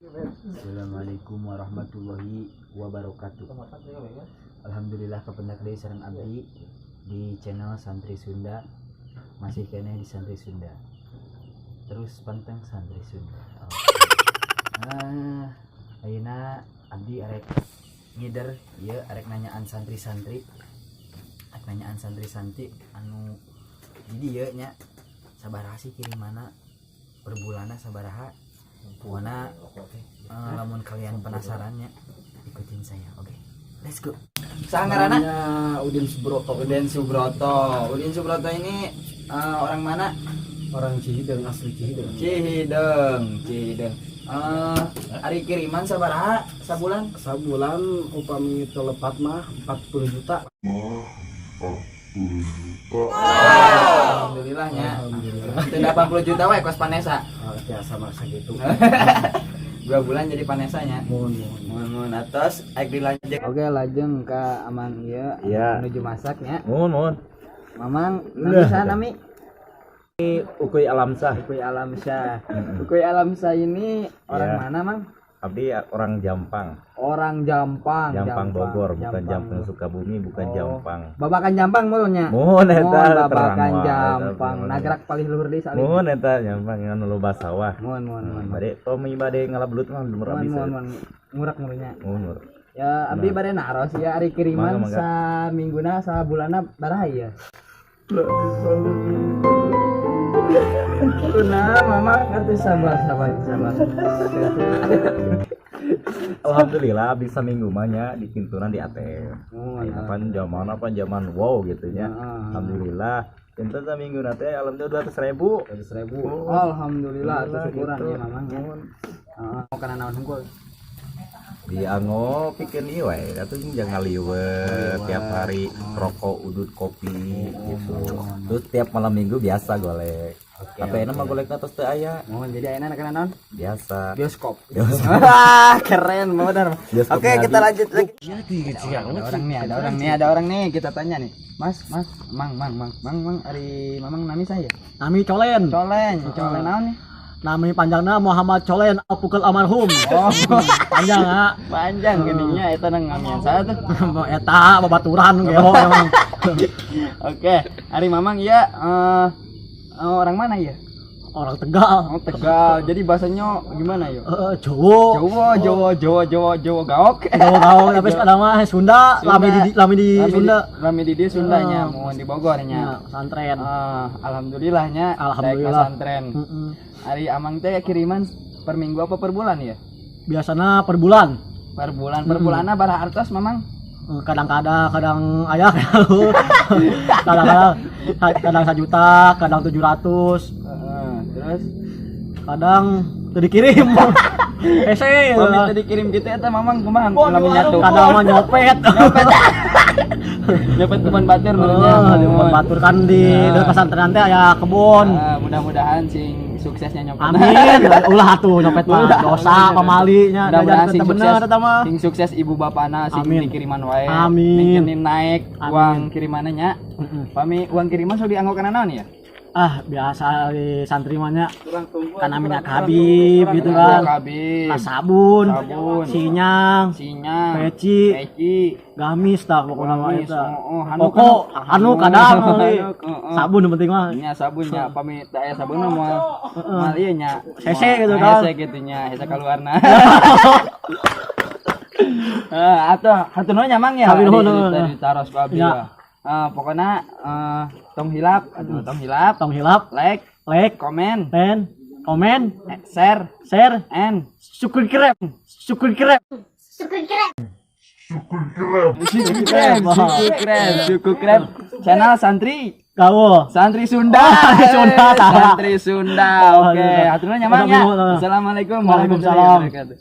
Assalamualaikum warahmatullahi wabarakatuh. Alhamdulillah kependak deui sareng abdi di channel Santri Sunda, masih kene di Santri Sunda. Terus panteng Santri Sunda. Ayeuna abdi arek ngider ieu arek nanyaan santri-santri. Arek nanyaan santri-santri anu di dieu nya sabaraha sih kirimana per bulanna sabaraha. Pokoknya lamun kalian penasarannya ikutin saya, oke? Let's go. Sangarana Udin Subroto. Udin Subroto. Udin Subroto ini orang mana? Orang Cihideng, asli Cihideng. Cihideng. Ari kiriman sabaraha sabulan? Sabulan upami telepat mah 40 juta. Alhamdulillahnya. Itu 80 juta wae kos Panesa. Biasa mah sakitu. 2 bulan jadi Panesanya. Mun atos aik dilanjut. Oke, lajeng ka Amang ieu menuju masaknya. Mun. Mamang nami saha nami? Ukuy Alamsah. Ukuy Alamsah. Ukuy Alamsah ini orang mana, Mang? Abdi orang Jampang. Orang Jampang. Jampang Bogor, bukan Jampang Sukabumi, bukan Jampang. Babakan Jampang mulutnya. Mun eta babakan Jampang. Nagrak paling luhur deui salih. Mun eta Jampang yang loba sawah. Mun. Bade tomi bade ngalablut mah lumur abdi. Mun. Ngurak-ngurunya. Mun. Ya abdi bade naros ya ari kiriman samingguna sabulanna baraha ieu? Nah, mama ngerti sabar. Alhamdulillah bisa minggu mah nya di kintunan di ATM. Apa zaman wow gitu nya. Alhamdulillah. Ente saminggu teh alhamdulillah 200.000. Alhamdulillah atuh syukuran ya mamang ya. Mau kana naon hungkul? Di Ango pikeun ieu wae, atuh jangan liwet tiap hari rokok udut kopi gitu. Terus tiap malam minggu biasa golek. Tapi enak mah golekna tos teu aya. Mohon jadi ayeuna kana naon? Biasa. Bioskop. Keren bener. Oke, kita lanjut lagi. Ada orang nih, kita tanya nih. Mas, Mang, ari Mamang nami saya. Nami Colen Naon nih? Nami panjangna Muhammad Colen Apukul Almarhum. Oh, Panjang ha. Panjang geuninnya eta nang ngamian saya tuh. Eta babaturan geho emang. Oke, ari Mamang ya orang mana ya? Orang Tegal. Oh, Tegal. Jadi bahasanya gimana ya? Jawa gaok. Gaok tapi sekarang mah Sunda, lami di Sunda. Lami di Sundanya, mohon di Bogornya. Santren. Alhamdulillahnya. Alhamdulillah. Santren. Ari Amang teh kiriman per minggu apa per bulan ya? Biasanya per bulan. Per bulanna baraha artos Mamang? Kadang ayah kadang 1 juta, kadang 700. Terus kadang teu dikirim. Hese teu dikirim gitu eta Mamang kumaha lamun nyatu. Kadang mah nyopet. Nyopet kebun batur menurutnya. Kebun batur kan di dekat pesantren teh aya kebun. Mudah-mudahan sing suksesnya nyopet. Amin. Ulah atuh nyopet mah dosa pamalinya. Mudah-mudahan sing bener eta mah. Sing sukses ibu bapana sing dikiriman wae. Amin. Mungkin naik uang kirimannya. Pami uang kiriman sok dianggo kana naon ya? Biasa di santri mah nya kan minyak Habib gitu kan. Sabun, sinyang, peci, gamis tah pokokna mah eta. Pokok anu kadang sabun penting mah. Nya sabunnya pami teh aya sabun mah ieu nya. Hese gitu kan. Hese gitu nya, hese kaluarna. Atuh haturna nyamang ya. Ditaros ku abdi. Pokoknya tong hilap, like, komen, share, and subscribe. Channel Santri Sunda. Oke, haturna nyamang ya. Assalamualaikum warahmatullahi wabarakatuh.